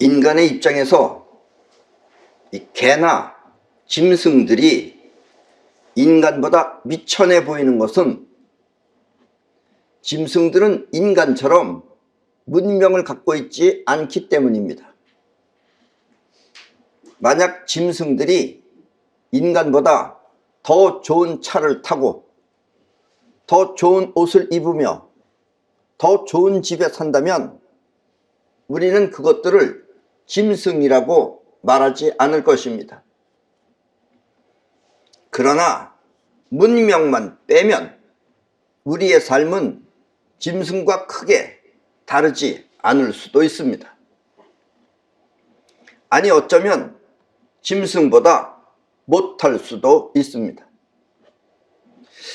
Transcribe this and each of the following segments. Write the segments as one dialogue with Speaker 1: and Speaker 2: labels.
Speaker 1: 인간의 입장에서 이 개나 짐승들이 인간보다 미천해 보이는 것은 짐승들은 인간처럼 문명을 갖고 있지 않기 때문입니다. 만약 짐승들이 인간보다 더 좋은 차를 타고 더 좋은 옷을 입으며 더 좋은 집에 산다면 우리는 그것들을 짐승이라고 말하지 않을 것입니다. 그러나 문명만 빼면 우리의 삶은 짐승과 크게 다르지 않을 수도 있습니다. 아니 어쩌면 짐승보다 못할 수도 있습니다.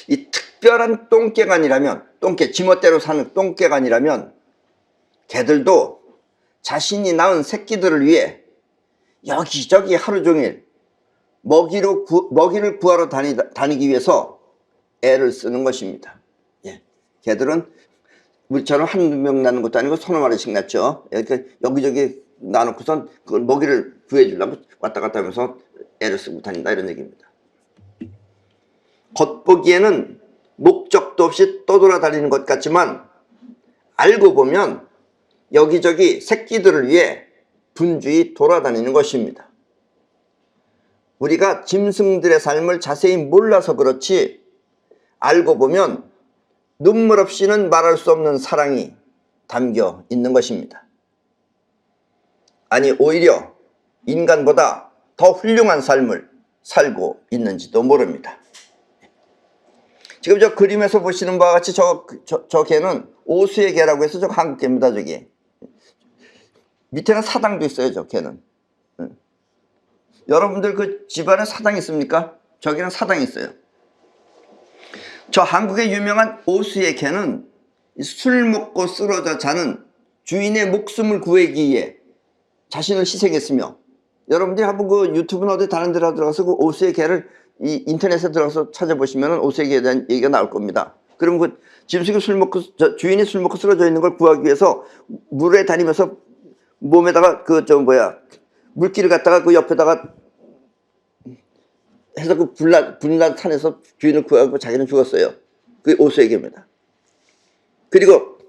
Speaker 1: 이 특별한 똥개간이라면, 지멋대로 사는 똥개간이라면 개들도 자신이 낳은 새끼들을 위해 여기저기 하루 종일 먹이를 구하러 다니기 위해서 애를 쓰는 것입니다. 예. 개들은 우리처럼 한두 명 낳는 것도 아니고 서너 마리씩 낳죠. 이렇게 여기저기 놔놓고선 그걸 먹이를 구해주려면 왔다 갔다 하면서 애를 쓰고 다닌다, 이런 얘기입니다. 겉보기에는 목적도 없이 떠돌아다니는 것 같지만 알고 보면 여기저기 새끼들을 위해 분주히 돌아다니는 것입니다. 우리가 짐승들의 삶을 자세히 몰라서 그렇지 알고 보면 눈물 없이는 말할 수 없는 사랑이 담겨 있는 것입니다. 아니 오히려 인간보다 더 훌륭한 삶을 살고 있는지도 모릅니다. 지금 저 그림에서 보시는 바와 같이 저 개는 오수의 개라고 해서 저 한국 개입니다. 저기 밑에는 사당도 있어요. 저 개는. 여러분들 그 집안에 사당 있습니까? 저기는 사당이 있어요. 저 한국의 유명한 오수의 개는 술 먹고 쓰러져 자는 주인의 목숨을 구하기 위해 자신을 희생했으며, 여러분들이 한번 그 유튜브나 어디 다른 데로 들어가서 그 오수의 개를 이 인터넷에 들어가서 찾아보시면 오수의 개에 대한 얘기가 나올 겁니다. 그럼 그 짐승이 주인이 술 먹고 쓰러져 있는 걸 구하기 위해서 물에 다니면서 몸에다가 물기를 갖다가 그 옆에다가 해서 그 불난 산에서 주인을 구하고 자기는 죽었어요. 그게 오수의 개입니다. 그리고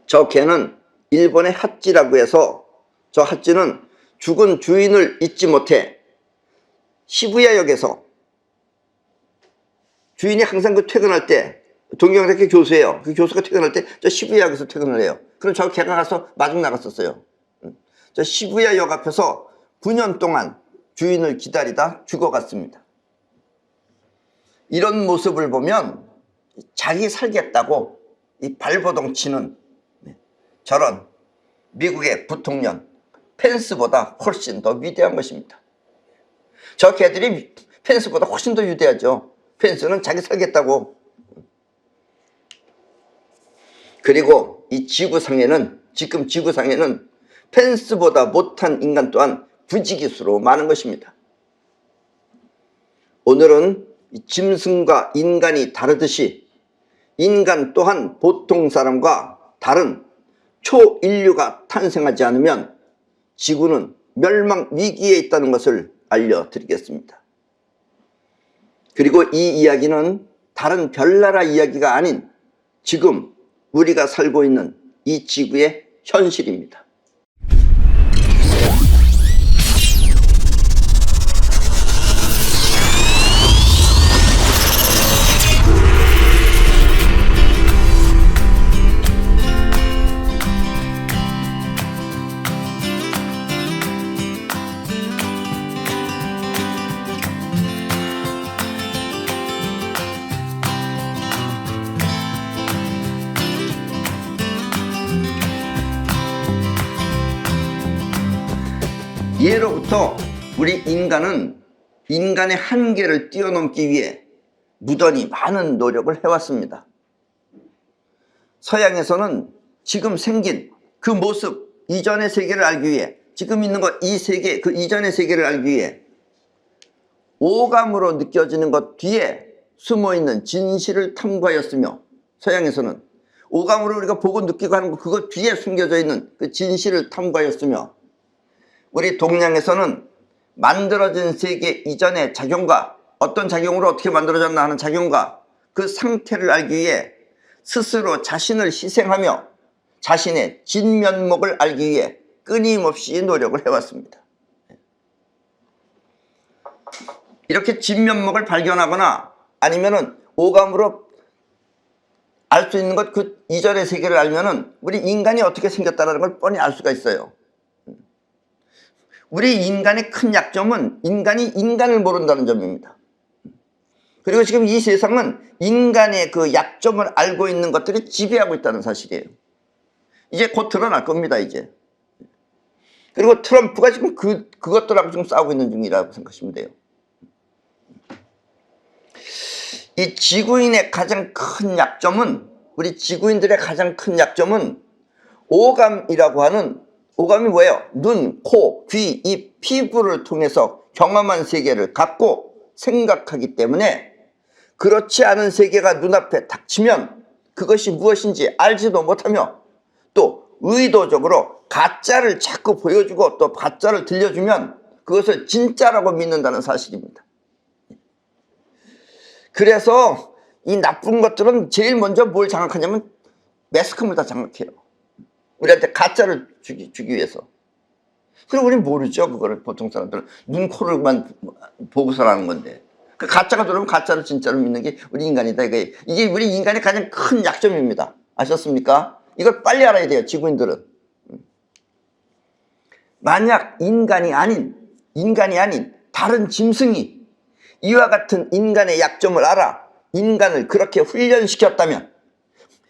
Speaker 1: 저 개는 일본의 하찌라고 해서, 저 하찌는 죽은 주인을 잊지 못해 시부야역에서 주인이 항상 그 퇴근할 때, 동경대학교 교수예요. 그 교수가 퇴근할 때 저 시부야역에서 퇴근을 해요. 그럼 저 개가 가서 마중 나갔었어요. 저 시부야역 앞에서 9년 동안 주인을 기다리다 죽어갔습니다. 이런 모습을 보면 자기 살겠다고 이 발버둥 치는 저런 미국의 부통령 펜스보다 훨씬 더 위대한 것입니다. 저 개들이 펜스보다 훨씬 더 위대하죠. 펜스는 자기 살겠다고. 그리고 이 지구상에는, 지금 지구상에는 펜스보다 못한 인간 또한 부지기수로 많은 것입니다. 오늘은 짐승과 인간이 다르듯이 인간 또한 보통 사람과 다른 초인류가 탄생하지 않으면 지구는 멸망 위기에 있다는 것을 알려드리겠습니다. 그리고 이 이야기는 다른 별나라 이야기가 아닌 지금 우리가 살고 있는 이 지구의 현실입니다. 예로부터 우리 인간은 인간의 한계를 뛰어넘기 위해 무던히 많은 노력을 해왔습니다. 서양에서는 지금 생긴 그 모습, 이전의 세계를 알기 위해, 지금 있는 것 이 세계, 그 이전의 세계를 알기 위해 오감으로 느껴지는 것 뒤에 숨어있는 진실을 탐구하였으며, 서양에서는 오감으로 우리가 보고 느끼고 하는 거, 그거 뒤에 숨겨져 있는 그 진실을 탐구하였으며, 우리 동양에서는 만들어진 세계 이전의 작용과 어떤 작용으로 어떻게 만들어졌나 하는 작용과 그 상태를 알기 위해 스스로 자신을 희생하며 자신의 진면목을 알기 위해 끊임없이 노력을 해왔습니다. 이렇게 진면목을 발견하거나 아니면은 오감으로 알 수 있는 것, 그 이전의 세계를 알면은 우리 인간이 어떻게 생겼다는 걸 뻔히 알 수가 있어요. 우리 인간의 큰 약점은 인간이 인간을 모른다는 점입니다. 그리고 지금 이 세상은 인간의 그 약점을 알고 있는 것들이 지배하고 있다는 사실이에요. 이제 곧 드러날 겁니다, 이제. 그리고 트럼프가 지금 그것들하고 지금 싸우고 있는 중이라고 생각하시면 돼요. 이 지구인의 가장 큰 약점은, 우리 지구인들의 가장 큰 약점은 오감이라고 하는, 오감이 뭐예요? 눈, 코, 귀, 입, 피부를 통해서 경험한 세계를 갖고 생각하기 때문에 그렇지 않은 세계가 눈앞에 닥치면 그것이 무엇인지 알지도 못하며 또 의도적으로 가짜를 자꾸 보여주고 또 가짜를 들려주면 그것을 진짜라고 믿는다는 사실입니다. 그래서 이 나쁜 것들은 제일 먼저 뭘 장악하냐면 매스컴을 다 장악해요. 우리한테 가짜를 주기 위해서. 그리고 우리는 모르죠, 그거를. 보통 사람들은 눈, 코를만 보고서 하는 건데. 그 가짜가 들어오면 가짜를 진짜로 믿는 게 우리 인간이다. 이게 우리 인간의 가장 큰 약점입니다. 아셨습니까? 이걸 빨리 알아야 돼요, 지구인들은. 만약 인간이 아닌 다른 짐승이 이와 같은 인간의 약점을 알아 인간을 그렇게 훈련시켰다면,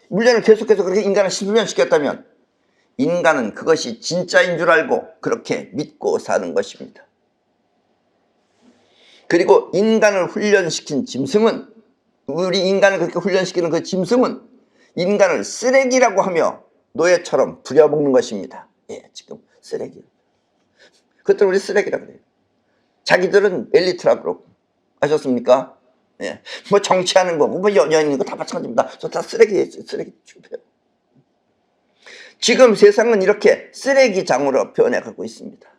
Speaker 1: 훈련을 계속해서 그렇게 인간을 훈련시켰다면 인간은 그것이 진짜인 줄 알고 그렇게 믿고 사는 것입니다. 그리고 인간을 훈련시킨 짐승은, 우리 인간을 그렇게 훈련시키는 그 짐승은 인간을 쓰레기라고 하며 노예처럼 부려먹는 것입니다. 예, 지금 쓰레기. 그것들 우리 쓰레기라고 그래요. 자기들은 엘리트라고 그러고. 아셨습니까? 예. 뭐 정치하는 거고 뭐 연예인 거 다 마찬가지입니다. 저 다 쓰레기 취급해요. 지금 세상은 이렇게 쓰레기장으로 변해가고 있습니다.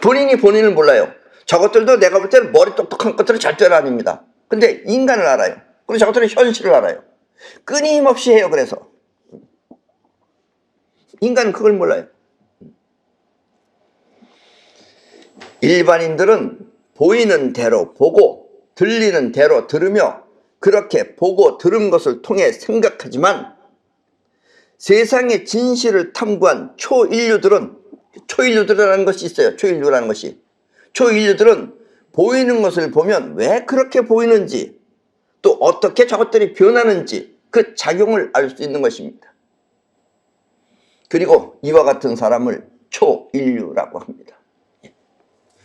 Speaker 1: 본인이 본인을 몰라요. 저것들도 내가 볼 때는 머리 똑똑한 것들은 절대로 아닙니다. 근데 인간을 알아요. 그리고 저것들은 현실을 알아요. 끊임없이 해요. 그래서 인간은 그걸 몰라요. 일반인들은 보이는 대로 보고 들리는 대로 들으며 그렇게 보고 들은 것을 통해 생각하지만 세상의 진실을 탐구한 초인류들이라는 것이 있어요. 초인류들은 보이는 것을 보면 왜 그렇게 보이는지 또 어떻게 저것들이 변하는지 그 작용을 알 수 있는 것입니다. 그리고 이와 같은 사람을 초인류라고 합니다.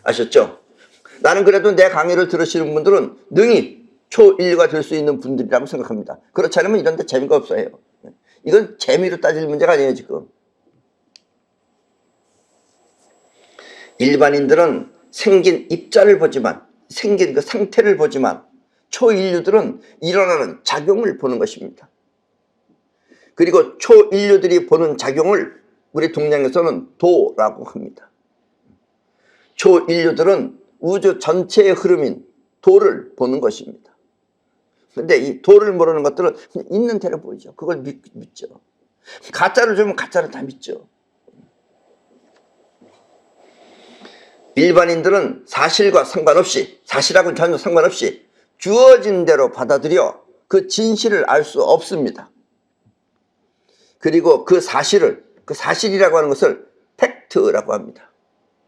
Speaker 1: 아셨죠? 나는 그래도 내 강의를 들으시는 분들은 능히 초인류가 될 수 있는 분들이라고 생각합니다. 그렇지 않으면 이런 데 재미가 없어요. 이건 재미로 따질 문제가 아니에요, 지금. 일반인들은 생긴 입자를 보지만, 생긴 그 상태를 보지만 초인류들은 일어나는 작용을 보는 것입니다. 그리고 초인류들이 보는 작용을 우리 동양에서는 도라고 합니다. 초인류들은 우주 전체의 흐름인 도를 보는 것입니다. 근데 이 도를 모르는 것들은 그냥 있는 대로 보이죠. 그걸 믿죠. 가짜를 주면 가짜를 다 믿죠. 일반인들은 사실과 상관없이, 사실하고는 전혀 상관없이 주어진 대로 받아들여 그 진실을 알 수 없습니다. 그리고 그 사실이라고 하는 것을 팩트라고 합니다.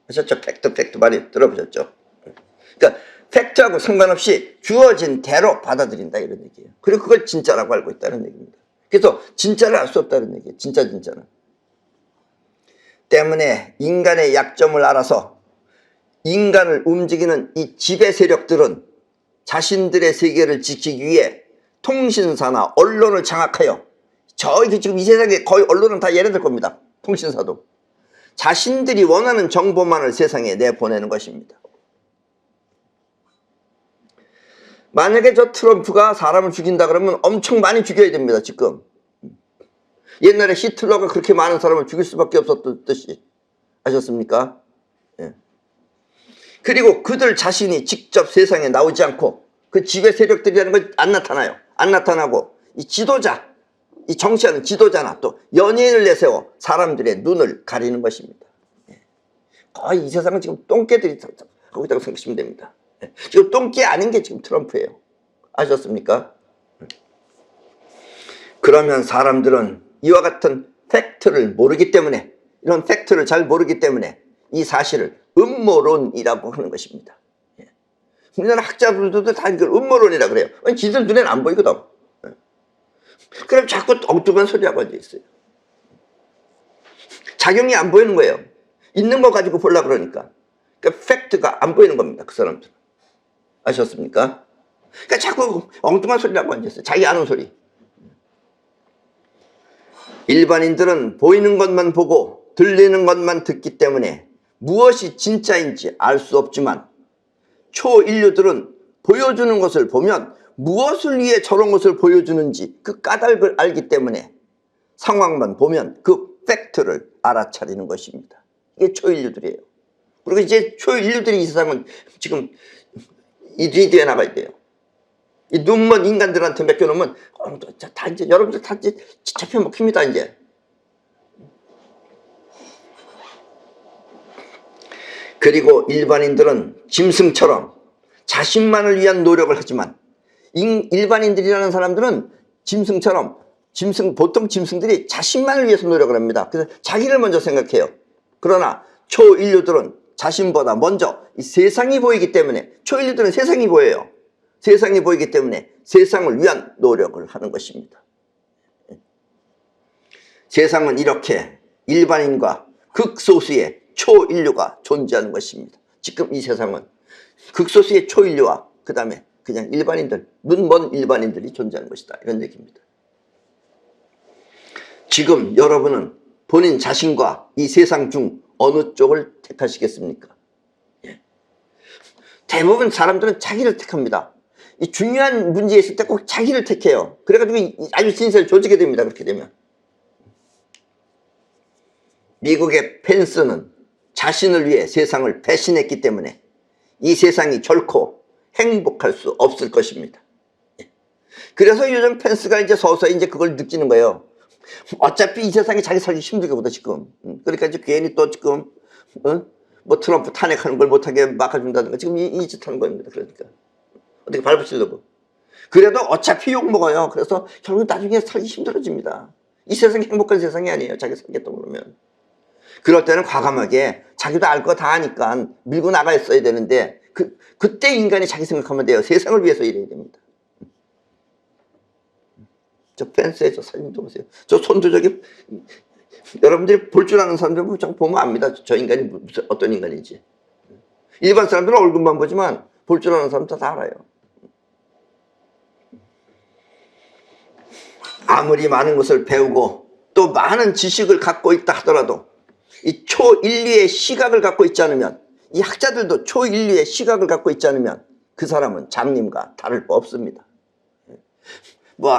Speaker 1: 아셨죠? 팩트 많이 들어보셨죠? 그러니까 팩트하고 상관없이 주어진 대로 받아들인다 이런 얘기예요. 그리고 그걸 진짜라고 알고 있다는 얘기입니다. 그래서 진짜를 알 수 없다는 얘기예요. 진짜는. 때문에 인간의 약점을 알아서 인간을 움직이는 이 지배 세력들은 자신들의 세계를 지키기 위해 통신사나 언론을 장악하여, 저기 지금 이 세상에 거의 언론은 다 얘네들 겁니다. 통신사도. 자신들이 원하는 정보만을 세상에 내보내는 것입니다. 만약에 저 트럼프가 사람을 죽인다 그러면 엄청 많이 죽여야 됩니다, 지금. 옛날에 히틀러가 그렇게 많은 사람을 죽일 수밖에 없었듯이. 아셨습니까? 예. 그리고 그들 자신이 직접 세상에 나오지 않고 그 지배 세력들이라는 건 안 나타나요. 안 나타나고 이 지도자, 이 정치하는 지도자나 또 연예인을 내세워 사람들의 눈을 가리는 것입니다. 예. 거의 이 세상은 지금 똥개들이 하고 있다고 생각하시면 됩니다. 예. 지금 똥개 아닌 게 지금 트럼프예요. 아셨습니까? 그러면 사람들은 이와 같은 팩트를 모르기 때문에, 이런 팩트를 잘 모르기 때문에 이 사실을 음모론이라고 하는 것입니다. 예. 우리나라 학자들도 다 이걸 음모론이라고 그래요. 아니, 지들 눈에는 안 보이거든. 예. 그럼 자꾸 엉뚱한 소리하고 앉아있어요. 작용이 안 보이는 거예요. 있는 거 가지고 보려고 그러니까. 그러니까 팩트가 안 보이는 겁니다, 그 사람들은. 아셨습니까? 그러니까 자꾸 엉뚱한 소리라고 앉아있어요. 자기 아는 소리. 일반인들은 보이는 것만 보고 들리는 것만 듣기 때문에 무엇이 진짜인지 알 수 없지만 초인류들은 보여주는 것을 보면 무엇을 위해 저런 것을 보여주는지 그 까닭을 알기 때문에 상황만 보면 그 팩트를 알아차리는 것입니다. 이게 초인류들이에요. 그리고 이제 초인류들이 이 세상은 지금 이 리드에 나가야 돼요. 이 눈먼 인간들한테 맡겨놓으면 다 이제 여러분들 다 이제 잡혀 먹힙니다, 이제. 그리고 일반인들은 짐승처럼 자신만을 위한 노력을 하지만 일반인들이라는 사람들은 짐승처럼 보통 짐승들이 자신만을 위해서 노력을 합니다. 그래서 자기를 먼저 생각해요. 그러나 초인류들은 자신보다 먼저 이 세상이 보이기 때문에, 초인류들은 세상이 보여요. 세상이 보이기 때문에 세상을 위한 노력을 하는 것입니다. 세상은 이렇게 일반인과 극소수의 초인류가 존재하는 것입니다. 지금 이 세상은 극소수의 초인류와 그 다음에 그냥 일반인들, 눈먼 일반인들이 존재하는 것이다, 이런 얘기입니다. 지금 여러분은 본인 자신과 이 세상 중 어느 쪽을 택하시겠습니까? 예. 대부분 사람들은 자기를 택합니다. 이 중요한 문제 있을 때 꼭 자기를 택해요. 그래가지고 아주 신세를 조지게 됩니다, 그렇게 되면. 미국의 펜스는 자신을 위해 세상을 배신했기 때문에 이 세상이 결코 행복할 수 없을 것입니다. 그래서 요즘 펜스가 이제 서서히 이제 그걸 느끼는 거예요. 어차피 이 세상이 자기 살기 힘들게보다 지금. 그러니까 이제 괜히 또 지금 뭐 트럼프 탄핵하는 걸 못하게 막아준다든가 지금 이 짓 하는 겁니다. 그러니까 어떻게 밟으시려고. 그래도 어차피 욕먹어요. 그래서 결국 나중에 살기 힘들어집니다. 이 세상이 행복한 세상이 아니에요, 자기 살겠다 그러면. 그럴 때는 과감하게 자기도 알 거 다 아니까 밀고 나가 있어야 되는데 그때 인간이 자기 생각하면 돼요. 세상을 위해서 일해야 됩니다. 저 펜스에 저 사진도 보세요. 저 손도 저기 여러분들이 볼 줄 아는 사람들 보면 압니다. 저 인간이 무슨 어떤 인간인지. 일반 사람들은 얼굴만 보지만 볼 줄 아는 사람들 다 알아요. 아무리 많은 것을 배우고 또 많은 지식을 갖고 있다 하더라도 이 초인류의 시각을 갖고 있지 않으면, 이 학자들도 초인류의 시각을 갖고 있지 않으면 그 사람은 장님과 다를 바 없습니다. 뭐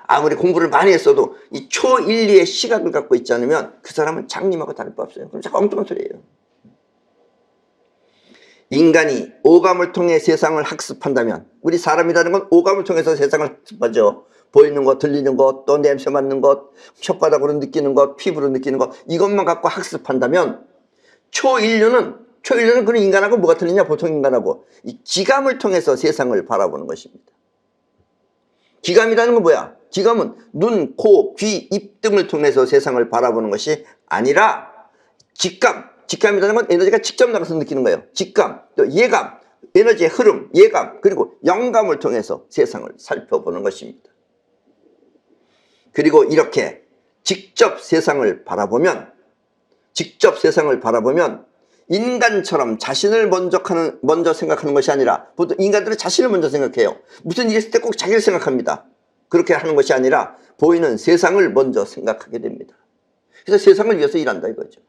Speaker 1: 아무리 공부를 많이 했어도 이 초인류의 시각을 갖고 있지 않으면 그 사람은 장님하고 다를 바 없어요. 그럼 자꾸 엉뚱한 소리예요. 인간이 오감을 통해 세상을 학습한다면, 우리 사람이라는 건 오감을 통해서 세상을 학습하죠. 보이는 것, 들리는 것, 또 냄새 맡는 것, 혓바닥으로 느끼는 것, 피부로 느끼는 것, 이것만 갖고 학습한다면 초인류는 그런 인간하고 뭐가 틀리냐, 보통 인간하고 이 기감을 통해서 세상을 바라보는 것입니다. 기감이라는 건 뭐야? 기감은 눈, 코, 귀, 입 등을 통해서 세상을 바라보는 것이 아니라 직감이라는 건 에너지가 직접 나가서 느끼는 거예요. 직감, 또 예감, 에너지의 흐름, 예감, 그리고 영감을 통해서 세상을 살펴보는 것입니다. 그리고 이렇게 직접 세상을 바라보면 인간처럼 자신을 먼저 생각하는 것이 아니라, 보통 인간들은 자신을 먼저 생각해요. 무슨 일이 있을 때 꼭 자기를 생각합니다. 그렇게 하는 것이 아니라 보이는 세상을 먼저 생각하게 됩니다. 그래서 세상을 위해서 일한다 이거죠.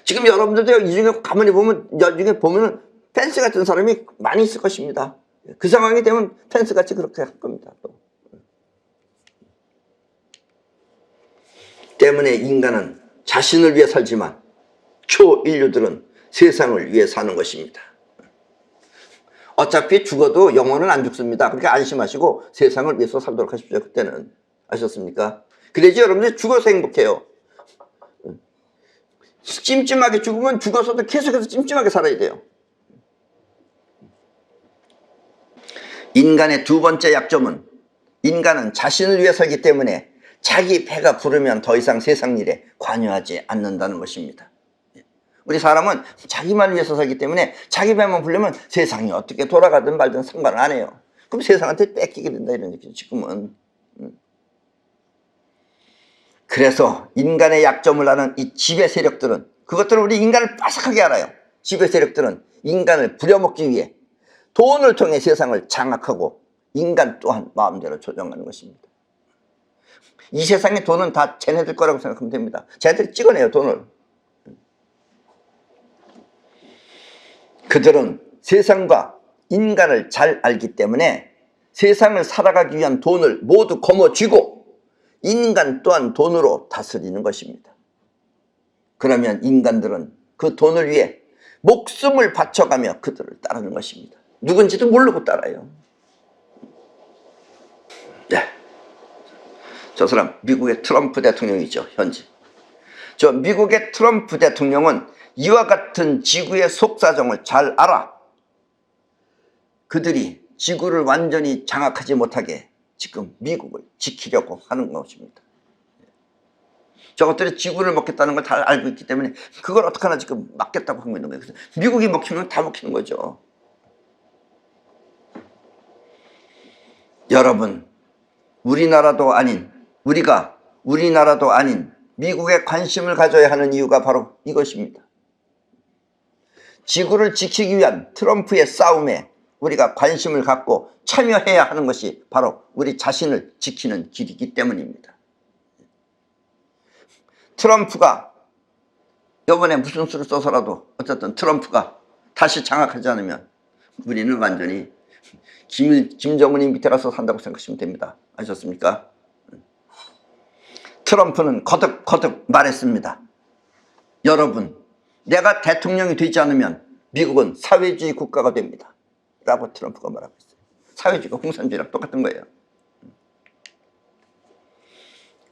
Speaker 1: 지금 여러분들도 이 중에 가만히 보면, 나중에 보면은 펜스 같은 사람이 많이 있을 것입니다. 그 상황이 되면 펜스 같이 그렇게 할 겁니다. 또. 때문에 인간은 자신을 위해 살지만 초인류들은 세상을 위해 사는 것입니다. 어차피 죽어도 영혼은 안 죽습니다. 그렇게 안심하시고 세상을 위해서 살도록 하십시오. 그때는. 아셨습니까? 그래야지 여러분들이 죽어서 행복해요. 찜찜하게 죽으면 죽어서도 계속해서 찜찜하게 살아야 돼요. 인간의 두 번째 약점은 인간은 자신을 위해 살기 때문에 자기 배가 부르면 더 이상 세상 일에 관여하지 않는다는 것입니다. 우리 사람은 자기만 위해서 살기 때문에 자기 배만 부르면 세상이 어떻게 돌아가든 말든 상관을 안 해요. 그럼 세상한테 뺏기게 된다 이런 얘기죠. 지금은. 그래서 인간의 약점을 아는 이 지배 세력들은 그것들은 우리 인간을 빠삭하게 알아요. 지배 세력들은 인간을 부려먹기 위해 돈을 통해 세상을 장악하고 인간 또한 마음대로 조정하는 것입니다. 이 세상의 돈은 다 쟤네들 거라고 생각하면 됩니다. 쟤네들이 찍어내요, 돈을. 그들은 세상과 인간을 잘 알기 때문에 세상을 살아가기 위한 돈을 모두 거머쥐고 인간 또한 돈으로 다스리는 것입니다. 그러면 인간들은 그 돈을 위해 목숨을 바쳐가며 그들을 따르는 것입니다. 누군지도 모르고 따라요. 네. 저 사람 미국의 트럼프 대통령이죠. 현재. 저 미국의 트럼프 대통령은 이와 같은 지구의 속사정을 잘 알아. 그들이 지구를 완전히 장악하지 못하게 지금 미국을 지키려고 하는 것입니다. 저것들이 지구를 먹겠다는 걸 다 알고 있기 때문에 그걸 어떡하나 지금 막겠다고 하고 있는 거예요. 그래서 미국이 먹히면 다 먹히는 거죠. 여러분, 우리나라도 아닌 미국에 관심을 가져야 하는 이유가 바로 이것입니다. 지구를 지키기 위한 트럼프의 싸움에 우리가 관심을 갖고 참여해야 하는 것이 바로 우리 자신을 지키는 길이기 때문입니다. 트럼프가 이번에 무슨 수를 써서라도 어쨌든 트럼프가 다시 장악하지 않으면 우리는 완전히 김정은이 밑에 가서 산다고 생각하시면 됩니다. 아셨습니까? 트럼프는 거듭 말했습니다. 여러분, 내가 대통령이 되지 않으면 미국은 사회주의 국가가 됩니다. 라고 트럼프가 말하고 있어요. 사회주의가 공산주의랑 똑같은 거예요.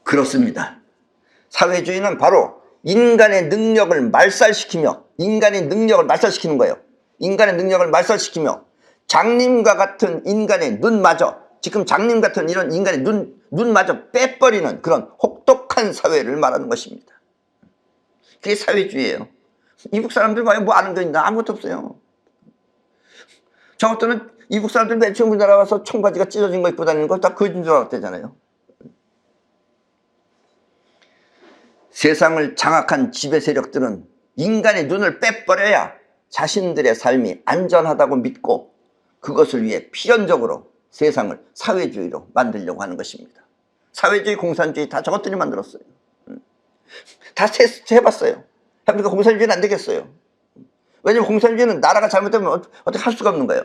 Speaker 1: 그렇습니다. 사회주의는 바로 인간의 능력을 말살시키는 거예요. 인간의 능력을 말살시키며 장님과 같은 인간의 눈마저, 지금 장님 같은 이런 인간의 눈마저 빼버리는 그런 혹독한 사회를 말하는 것입니다. 그게 사회주의예요. 이북 사람들 봐요. 뭐 아는 거 있나? 아무것도 없어요. 저것들은 이북 사람들 맨 처음 우리나라 와서 청바지가 찢어진 거 입고 다니는 거 다 거짓인 줄 알았대잖아요. 세상을 장악한 지배 세력들은 인간의 눈을 빼버려야 자신들의 삶이 안전하다고 믿고 그것을 위해 필연적으로 세상을 사회주의로 만들려고 하는 것입니다. 사회주의, 공산주의 다 저것들이 만들었어요. 다 테스트 해봤어요. 그러니까 공산주의는 안 되겠어요. 왜냐면 공산주의는 나라가 잘못되면 어떻게 할 수가 없는 거예요.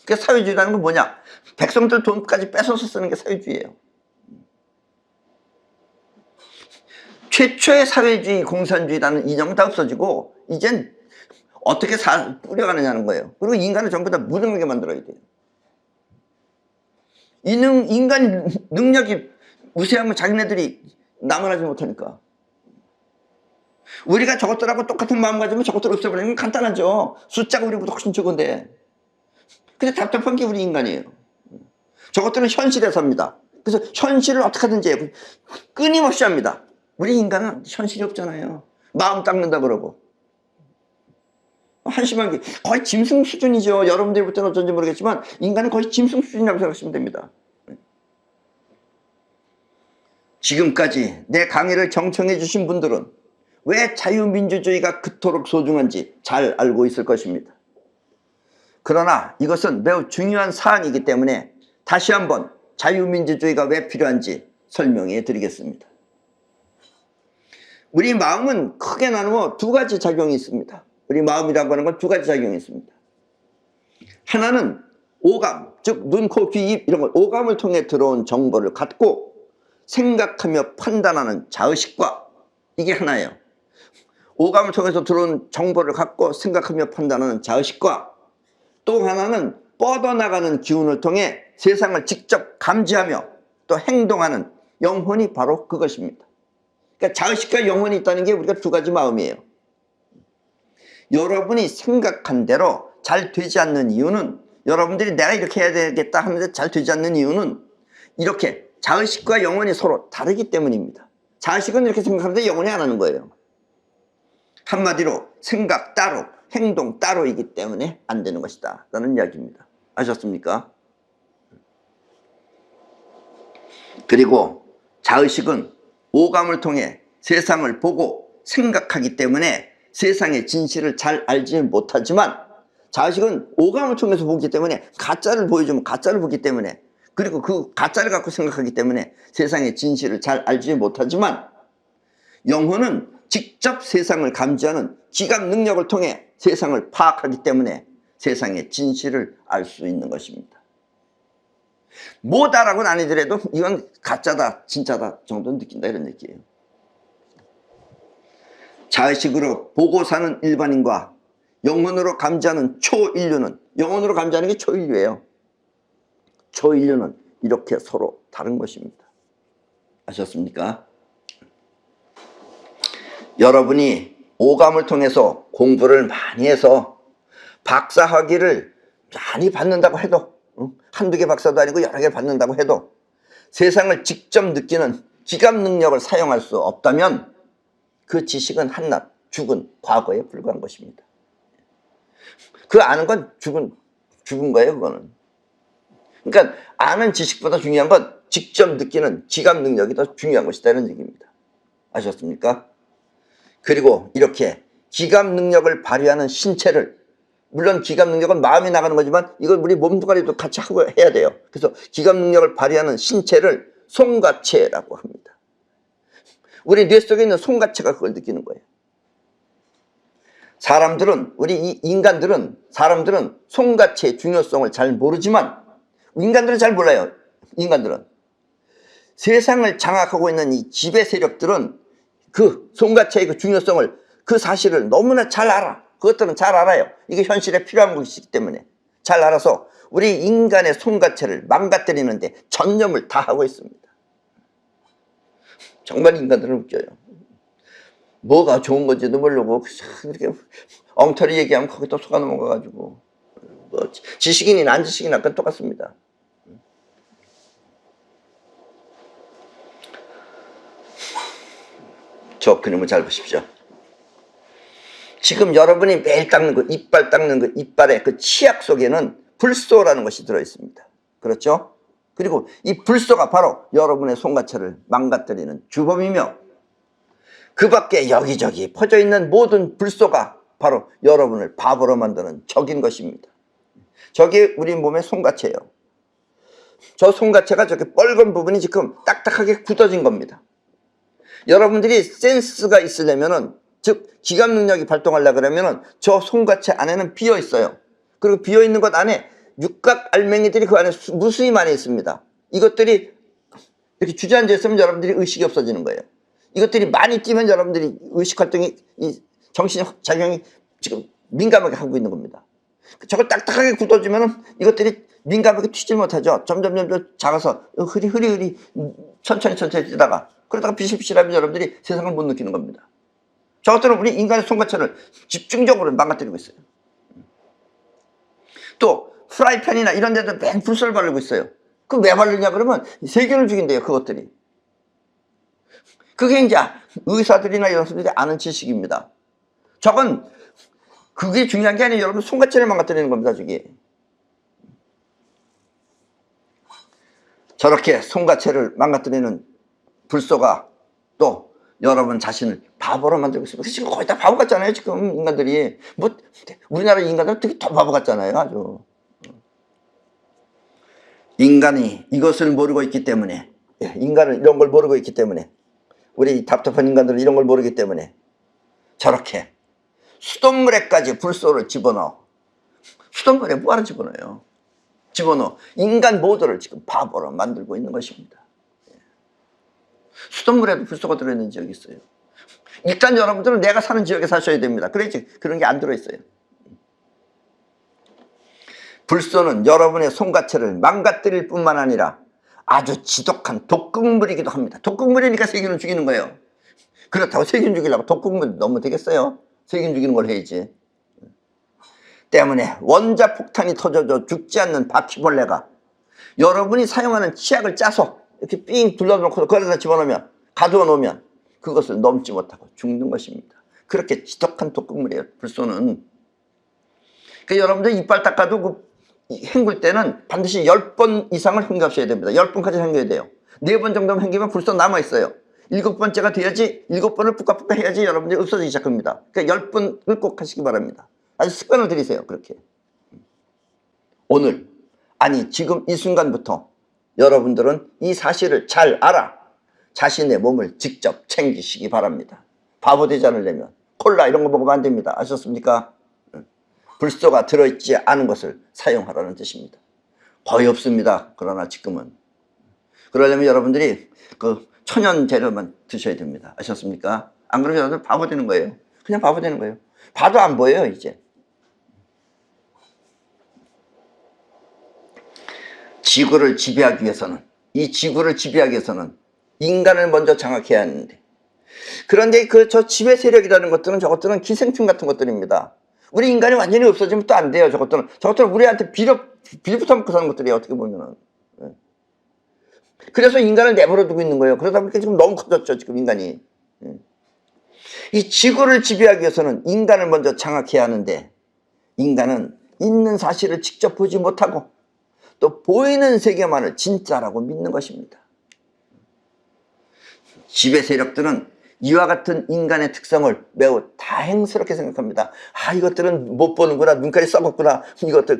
Speaker 1: 그러니까 사회주의라는 건 뭐냐? 백성들 돈까지 뺏어서 쓰는 게 사회주의예요. 최초의 사회주의, 공산주의라는 이념은 다 없어지고 이젠 어떻게 뿌려가느냐는 거예요. 그리고 인간을 전부 다 무능하게 만들어야 돼요. 인간 능력이 우세하면 자기네들이 나무라지 못하니까. 우리가 저것들하고 똑같은 마음가짐을 저것들 없애버리는 건 간단하죠. 숫자가 우리보다 훨씬 적은데. 근데 답답한 게 우리 인간이에요. 저것들은 현실에 삽니다. 그래서 현실을 어떻게 하든지 해요. 끊임없이 합니다. 우리 인간은 현실이 없잖아요. 마음 닦는다 그러고. 한심한 게 거의 짐승 수준이죠. 여러분들부터는 어쩐지 모르겠지만 인간은 거의 짐승 수준이라고 생각하시면 됩니다. 지금까지 내 강의를 경청해 주신 분들은 왜 자유민주주의가 그토록 소중한지 잘 알고 있을 것입니다. 그러나 이것은 매우 중요한 사안이기 때문에 다시 한번 자유민주주의가 왜 필요한지 설명해 드리겠습니다. 우리 마음은 크게 나누어 두 가지 작용이 있습니다. 우리 마음이라고 하는 건 두 가지 작용이 있습니다. 하나는 오감, 즉 눈, 코, 귀, 입 이런 걸 오감을 통해 들어온 정보를 갖고 생각하며 판단하는 자의식과, 이게 하나예요. 오감을 통해서 들어온 정보를 갖고 생각하며 판단하는 자의식과, 또 하나는 뻗어나가는 기운을 통해 세상을 직접 감지하며 또 행동하는 영혼이 바로 그것입니다. 그러니까 자의식과 영혼이 있다는 게 우리가 두 가지 마음이에요. 여러분이 생각한 대로 잘 되지 않는 이유는, 여러분들이 내가 이렇게 해야 되겠다 하는데 잘 되지 않는 이유는 이렇게 자의식과 영혼이 서로 다르기 때문입니다. 자의식은 이렇게 생각하는데 영혼이 안 하는 거예요. 한마디로 생각 따로 행동 따로이기 때문에 안 되는 것이다 라는 이야기입니다. 아셨습니까? 그리고 자의식은 오감을 통해 세상을 보고 생각하기 때문에 세상의 진실을 잘 알지 못하지만, 자의식은 오감을 통해서 보기 때문에 가짜를 보여주면 가짜를 보기 때문에, 그리고 그 가짜를 갖고 생각하기 때문에 세상의 진실을 잘 알지 못하지만, 영혼은 직접 세상을 감지하는 지각 능력을 통해 세상을 파악하기 때문에 세상의 진실을 알 수 있는 것입니다. 뭐다라고는 아니더라도 이건 가짜다 진짜다 정도는 느낀다, 이런 얘기예요. 자의식으로 보고 사는 일반인과 영혼으로 감지하는 초인류는, 영혼으로 감지하는 게 초인류예요. 초인류는 이렇게 서로 다른 것입니다. 아셨습니까? 여러분이 오감을 통해서 공부를 많이 해서 박사 학위를 많이 받는다고 해도, 한두 개 박사도 아니고 여러 개 받는다고 해도 세상을 직접 느끼는 지각 능력을 사용할 수 없다면 그 지식은 한낱 죽은 과거에 불과한 것입니다. 그 아는 건 죽은 거예요, 그거는. 그러니까 아는 지식보다 중요한 건 직접 느끼는 지각 능력이 더 중요한 것이다, 이런 얘기입니다. 아셨습니까? 그리고 이렇게 기감 능력을 발휘하는 신체를, 물론 기감 능력은 마음이 나가는 거지만 이건 우리 몸뚱아리도 같이 하고 해야 돼요. 그래서 기감 능력을 발휘하는 신체를 송가체라고 합니다. 우리 뇌 속에 있는 송가체가 그걸 느끼는 거예요. 사람들은, 우리 사람들은 송가체의 중요성을 잘 모르지만, 인간들은 잘 몰라요. 인간들은 세상을 장악하고 있는 이 지배 세력들은 그 송가체의 그 중요성을, 그 사실을 너무나 잘 알아. 그것들은 잘 알아요. 이게 현실에 필요한 것이기 때문에 잘 알아서 우리 인간의 송가체를 망가뜨리는데 전념을 다하고 있습니다. 정말 인간들은 웃겨요. 뭐가 좋은 건지도 모르고 이렇게 엉터리 얘기하면 거기다 속아 넘어가가지고, 뭐 지식인이나 안 지식인이나 그건 똑같습니다. 저 그림을 잘 보십시오. 지금 여러분이 매일 닦는 그 이빨 닦는 그 이빨의 그 치약 속에는 불소라는 것이 들어있습니다. 그렇죠? 그리고 이 불소가 바로 여러분의 송가체를 망가뜨리는 주범이며, 그 밖에 여기저기 퍼져 있는 모든 불소가 바로 여러분을 바보로 만드는 적인 것입니다. 저게 우리 몸의 송가체예요. 저 송가체가 저렇게 뻘건 부분이 지금 딱딱하게 굳어진 겁니다. 여러분들이 센스가 있으려면은, 즉 기감 능력이 발동하려고 그러면은 저 송가체 안에는 비어 있어요. 그리고 비어 있는 것 안에 육각 알맹이들이 그 안에 무수히 많이 있습니다. 이것들이 이렇게 주저앉아 있으면 여러분들이 의식이 없어지는 거예요. 이것들이 많이 뛰면 여러분들이 의식 활동이, 이 정신 작용이 지금 민감하게 하고 있는 겁니다. 저걸 딱딱하게 굳어주면은 이것들이 민감하게 튀질 못하죠. 점점 작아서 흐리 천천히 뛰다가, 그러다가 비실비실하면 여러분들이 세상을 못 느끼는 겁니다. 저것들은 우리 인간의 송가체를 집중적으로 망가뜨리고 있어요. 또 프라이팬이나 이런 데도 맨 불소를 바르고 있어요. 그 왜 바르냐 그러면 세균을 죽인대요, 그것들이. 그게 이제 의사들이나 이런 사람들이 아는 지식입니다. 저건 그게 중요한 게 아니에요. 여러분 송가체를 망가뜨리는 겁니다, 저게. 저렇게 송가체를 망가뜨리는 불소가 또 여러분 자신을 바보로 만들고 있습니다. 지금 거의 다 바보 같잖아요, 지금 인간들이. 뭐 우리나라 인간들은 되게 더 바보 같잖아요, 아주. 인간이 이것을 모르고 있기 때문에, 인간은 이런 걸 모르고 있기 때문에, 우리 답답한 인간들은 이런 걸 모르기 때문에 저렇게 수돗물에까지 불소를 집어넣어 수돗물에 뭐하러 집어넣어요? 집어넣어. 인간 모두를 지금 바보로 만들고 있는 것입니다. 수돗물에도 불소가 들어있는 지역이 있어요. 일단 여러분들은 내가 사는 지역에 사셔야 됩니다. 그래야지 그런 게 안 들어있어요. 불소는 여러분의 손가체를 망가뜨릴 뿐만 아니라 아주 지독한 독극물이기도 합니다. 독극물이니까 세균을 죽이는 거예요. 그렇다고 세균 죽이려고 독극물 넣으면 되겠어요? 세균 죽이는 걸 해야지. 때문에 원자폭탄이 터져도 죽지 않는 바퀴벌레가 여러분이 사용하는 치약을 짜서 이렇게 삥 둘러놓고 거기다 집어넣으면, 가두어 놓으면 그것을 넘지 못하고 죽는 것입니다. 그렇게 지독한 독극물이에요, 불소는. 그러니까 여러분들 이빨 닦아도 그 헹굴 때는 반드시 10번 이상을 헹가셔야 됩니다. 10번까지 헹겨야 돼요. 4번 정도면 헹기면 불소 남아있어요. 7번째가 돼야지, 7번을 뿌까뿌까 해야지 여러분들이 없어지기 시작합니다. 그러니까 10번을 꼭 하시기 바랍니다. 아주 습관을 들이세요, 그렇게. 오늘, 아니 지금 이 순간부터 여러분들은 이 사실을 잘 알아 자신의 몸을 직접 챙기시기 바랍니다. 바보 되지 않으려면 콜라 이런 거 먹으면 안 됩니다. 아셨습니까? 불소가 들어있지 않은 것을 사용하라는 뜻입니다. 거의 없습니다. 그러나 지금은. 그러려면 여러분들이 그 천연 재료만 드셔야 됩니다. 아셨습니까? 안 그러면 여러분들 바보 되는 거예요. 그냥 바보 되는 거예요. 봐도 안 보여요, 이제. 지구를 지배하기 위해서는, 이 지구를 지배하기 위해서는 인간을 먼저 장악해야 하는데, 그런데 저 지배 세력이라는 것들은 저것들은 기생충 같은 것들입니다. 우리 인간이 완전히 없어지면 또 안 돼요. 저것들은 우리한테 빌부터 먹고 사는 것들이에요, 어떻게 보면은. 그래서 인간을 내버려 두고 있는 거예요. 그러다 보니까 지금 너무 커졌죠, 지금 인간이. 이 지구를 지배하기 위해서는 인간을 먼저 장악해야 하는데, 인간은 있는 사실을 직접 보지 못하고 또 보이는 세계만을 진짜라고 믿는 것입니다. 지배 세력들은 이와 같은 인간의 특성을 매우 다행스럽게 생각합니다. 아, 이것들은 못 보는구나, 눈깔이 썩었구나,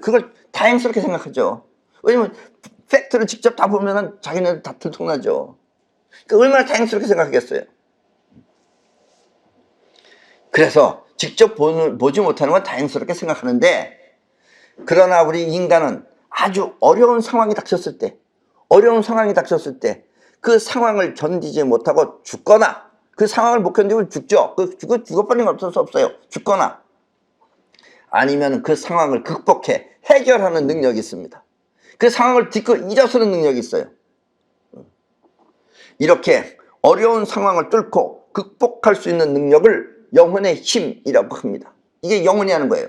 Speaker 1: 그걸 다행스럽게 생각하죠. 왜냐면 팩트를 직접 다 보면은 자기네들 다 들통나죠. 그러니까 얼마나 다행스럽게 생각하겠어요. 그래서 직접 보지 못하는 건 다행스럽게 생각하는데, 그러나 우리 인간은 아주 어려운 상황이 닥쳤을 때, 그 상황을 견디지 못하고 죽거나, 그 상황을 못 견디고 죽죠. 죽어버리는 건 어쩔 수 없어요. 죽거나 아니면 그 상황을 극복해 해결하는 능력이 있습니다. 그 상황을 딛고 일어서는 능력이 있어요. 이렇게 어려운 상황을 뚫고 극복할 수 있는 능력을 영혼의 힘이라고 합니다. 이게 영혼이 하는 거예요.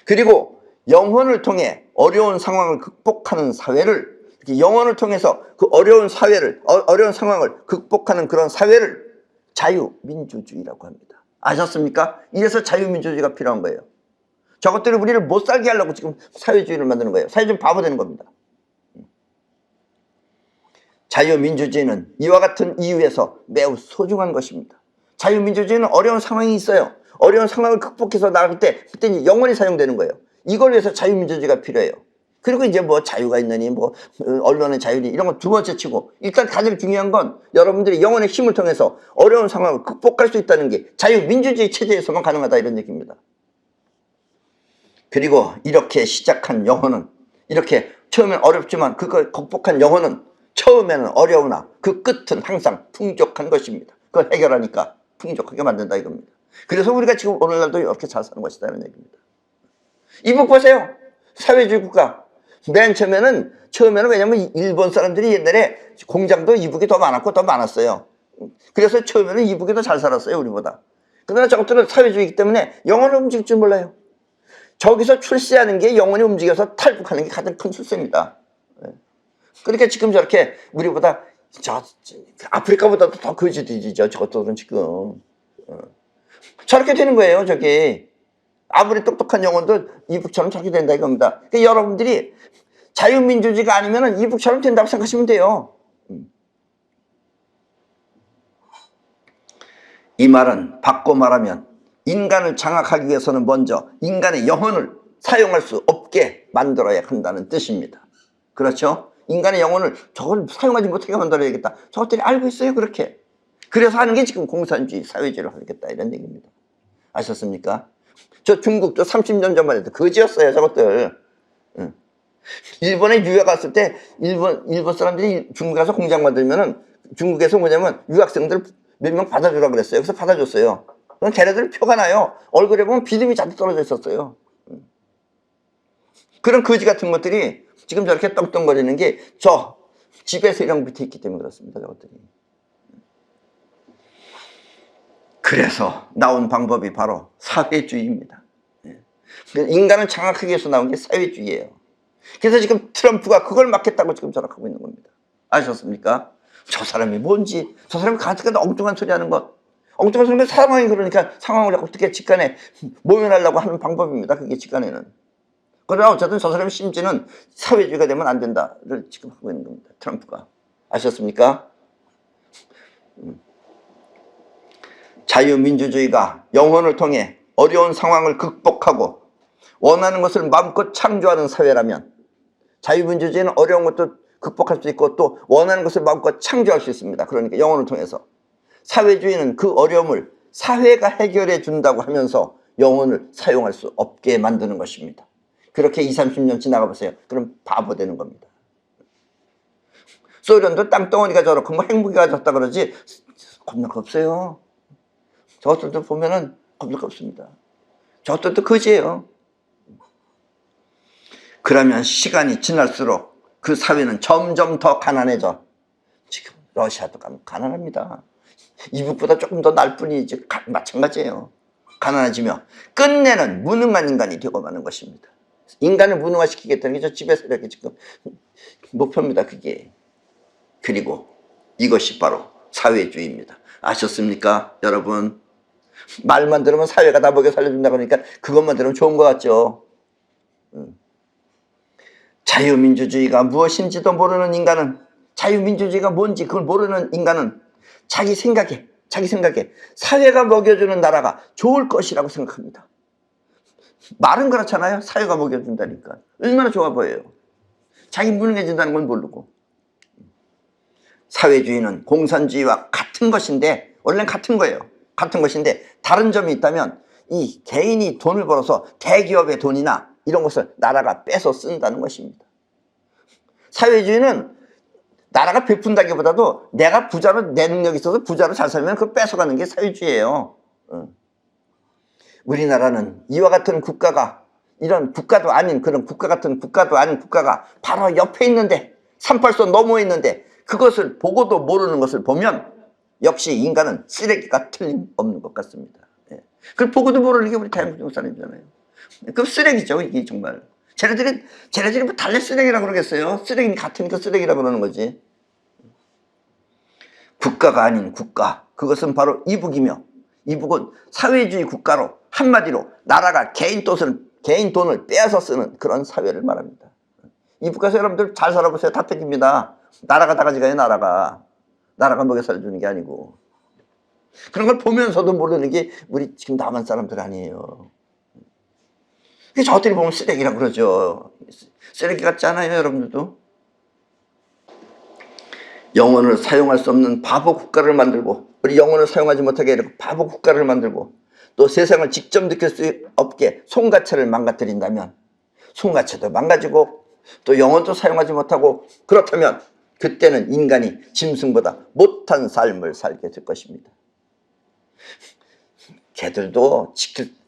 Speaker 1: 그리고 영혼을 통해 어려운 상황을 극복하는 사회를, 영혼을 통해서 그 어려운 상황을 극복하는 그런 사회를 자유민주주의라고 합니다. 아셨습니까? 이래서 자유민주주의가 필요한 거예요. 저것들이 우리를 못 살게 하려고 지금 사회주의를 만드는 거예요. 사회주의 바보 되는 겁니다. 자유민주주의는 이와 같은 이유에서 매우 소중한 것입니다. 자유민주주의는 어려운 상황이 있어요. 어려운 상황을 극복해서 나갈 때, 그때 이제 영원히 사용되는 거예요. 이걸 위해서 자유민주주의가 필요해요. 그리고 이제 뭐 자유가 있느니, 뭐 언론의 자유니, 이런 건 두 번째 치고, 일단 가장 중요한 건 여러분들이 영혼의 힘을 통해서 어려운 상황을 극복할 수 있다는 게 자유민주주의 체제에서만 가능하다, 이런 얘기입니다. 그리고 이렇게 시작한 영혼은, 이렇게 처음엔 어렵지만 그걸 극복한 영혼은 처음에는 어려우나 그 끝은 항상 풍족한 것입니다. 그걸 해결하니까 풍족하게 만든다, 이겁니다. 그래서 우리가 지금 오늘날도 이렇게 잘 사는 것이다, 이런 얘기입니다. 이북 보세요. 사회주의 국가. 맨 처음에는 왜냐면 일본 사람들이 옛날에 공장도 이북이 더 많았고 더 많았어요. 그래서 처음에는 이북이 더 잘 살았어요, 우리보다. 그러나 저것들은 사회주의이기 때문에 영혼을 움직일 줄 몰라요. 저기서 출세하는 게 영혼이 움직여서 탈북하는 게 가장 큰 출세입니다. 그러니까 지금 저렇게 우리보다 아프리카보다도 더 거지들이죠, 저것들은 지금. 저렇게 되는 거예요, 저게. 아무리 똑똑한 영혼도 이북처럼 저렇게 된다, 이겁니다. 그러니까 여러분들이 자유민주주의가 아니면 이북처럼 된다고 생각하시면 돼요. 이 말은 바꿔 말하면 인간을 장악하기 위해서는 먼저 인간의 영혼을 사용할 수 없게 만들어야 한다는 뜻입니다. 그렇죠? 인간의 영혼을 저걸 사용하지 못하게 만들어야겠다. 저것들이 알고 있어요, 그렇게. 그래서 하는 게 지금 공산주의, 사회주의를 하겠다, 이런 얘기입니다. 아셨습니까? 저 중국도 30년 전만 해도 거지였어요, 저것들. 일본에 유학 갔을 때 일본 사람들이 중국에 가서 공장 만들면은 중국에서 뭐냐면 유학생들 몇 명 받아주라 그랬어요. 그래서 받아줬어요. 그럼 걔네들 표가 나요. 얼굴에 보면 비듬이 잔뜩 떨어져 있었어요. 그런 거지 같은 것들이 지금 저렇게 떵떵거리는 게 저 지배 세력 밑에 있기 때문에 그렇습니다. 저것들이. 그래서 나온 방법이 바로 사회주의입니다. 인간을 장악하기 위해서 나온 게 사회주의예요. 그래서 지금 트럼프가 그걸 막겠다고 지금 저락하고 있는 겁니다. 아셨습니까? 저 사람이 뭔지, 저 사람이 가뜩 엉뚱한 소리 하는 것. 엉뚱한 소리는 상황이 그러니까 상황을 어떻게 직간에 모면하려고 하는 방법입니다. 그게 직간에는. 그러나 어쨌든 저 사람의 심지는 사회주의가 되면 안 된다를 지금 하고 있는 겁니다. 트럼프가. 아셨습니까? 자유민주주의가 영혼을 통해 어려운 상황을 극복하고 원하는 것을 마음껏 창조하는 사회라면 자유민주주의는 어려운 것도 극복할 수 있고 또 원하는 것을 마음껏 창조할 수 있습니다. 그러니까 영혼을 통해서. 사회주의는 그 어려움을 사회가 해결해 준다고 하면서 영혼을 사용할 수 없게 만드는 것입니다. 그렇게 20, 30년 지나가 보세요. 그럼 바보 되는 겁니다. 소련도 땅덩어리가 저렇고 뭐 핵무기가 졌다 그러지 겁날 거 없어요. 저것들도 보면은 겁날 거 없습니다. 저것들도 거지예요. 그러면 시간이 지날수록 그 사회는 점점 더 가난해져. 지금 러시아도 가난합니다. 이북보다 조금 더 날 뿐이지 마찬가지예요. 가난해지며 끝내는 무능한 인간이 되고 마는 것입니다. 인간을 무능화시키겠다는 게 저 지배 세력의 지금 목표입니다. 그게. 그리고 이것이 바로 사회주의입니다. 아셨습니까? 여러분. 말만 들으면 사회가 다 먹여 살려준다 그러니까 그것만 들으면 좋은 것 같죠. 자유민주주의가 무엇인지도 모르는 인간은, 자유민주주의가 뭔지 그걸 모르는 인간은 자기 생각에 사회가 먹여주는 나라가 좋을 것이라고 생각합니다. 말은 그렇잖아요. 사회가 먹여준다니까. 얼마나 좋아 보여요. 자기 무능해진다는 건 모르고. 사회주의는 공산주의와 같은 것인데, 원래는 같은 거예요. 같은 것인데 다른 점이 있다면 이 개인이 돈을 벌어서 대기업의 돈이나 이런 것을 나라가 빼서 쓴다는 것입니다. 사회주의는 나라가 베푼다기보다도 내가 부자로, 내 능력이 있어서 부자로 잘 살면 그걸 뺏어가는 게 사회주의예요. 우리나라는 이와 같은 국가가, 이런 국가도 아닌 그런 국가 같은 국가도 아닌 국가가 바로 옆에 있는데, 38선 넘어 있는데 그것을 보고도 모르는 것을 보면 역시 인간은 쓰레기가 틀림없는 것 같습니다. 그걸 보고도 모르는 게 우리 대한민국 사람이잖아요. 그 쓰레기죠, 이게 정말. 쟤네들이 뭐 달래 쓰레기라고 그러겠어요? 쓰레기는 같으니까 쓰레기라고 그러는 거지. 국가가 아닌 국가, 그것은 바로 이북이며, 이북은 사회주의 국가로, 한마디로 나라가 개인 돈을 빼앗아 쓰는 그런 사회를 말합니다. 이북 가서 여러분들 잘 살아보세요. 다 뺏깁니다. 나라가 다 가져가요. 나라가 먹여 살려주는 게 아니고. 그런 걸 보면서도 모르는 게 우리 지금 남한 사람들 아니에요. 저들이 보면 쓰레기라고 그러죠. 쓰레기 같지 않아요, 여러분들도? 영혼을 사용할 수 없는 바보 국가를 만들고, 우리 영혼을 사용하지 못하게 이렇게 바보 국가를 만들고, 또 세상을 직접 느낄 수 없게 송가체를 망가뜨린다면, 송가체도 망가지고 또 영혼도 사용하지 못하고, 그렇다면 그때는 인간이 짐승보다 못한 삶을 살게 될 것입니다. 개들도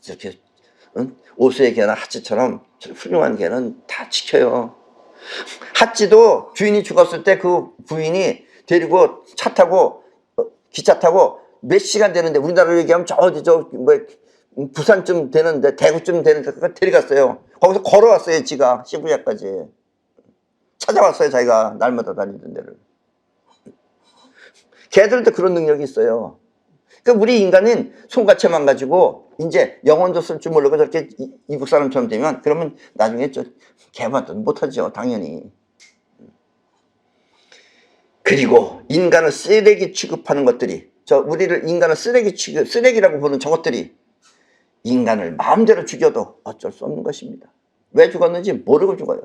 Speaker 1: 이렇게 오수의 개나 하치처럼 훌륭한 개는 다 지켜요. 하치도 주인이 죽었을 때 그 부인이 데리고 차 타고 기차 타고 몇 시간 되는데, 우리나라로 얘기하면 부산쯤 되는데, 대구쯤 되는데 데려갔어요. 거기서 걸어왔어요. 지가 시부야까지 찾아왔어요. 자기가 날마다 다니던 데를. 개들도 그런 능력이 있어요. 그러니까 우리 인간은 손가체만 가지고 이제 영혼도 쓸 줄 모르고 저렇게 이북 사람처럼 되면, 그러면 나중에 개만도 못하죠. 당연히. 그리고 인간을 쓰레기 취급하는 것들이, 우리를 인간을 쓰레기라고 보는 저것들이 인간을 마음대로 죽여도 어쩔 수 없는 것입니다. 왜 죽었는지 모르고 죽어요.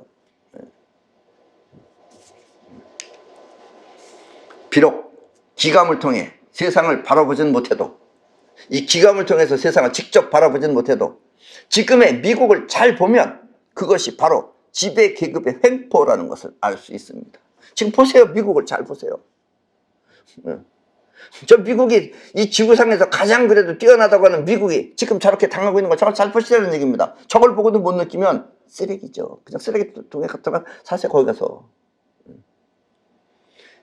Speaker 1: 비록 기감을 통해 세상을 바라보진 못해도, 이 기감을 통해서 세상을 직접 바라보진 못해도 지금의 미국을 잘 보면 그것이 바로 지배 계급의 횡포라는 것을 알 수 있습니다. 지금 보세요. 미국을 잘 보세요. 저 미국이 이 지구상에서 가장 그래도 뛰어나다고 하는 미국이 지금 저렇게 당하고 있는 걸 저걸 잘 보시라는 얘기입니다. 저걸 보고도 못 느끼면 쓰레기죠. 그냥 쓰레기통에 갔다가 사세요. 거기 가서.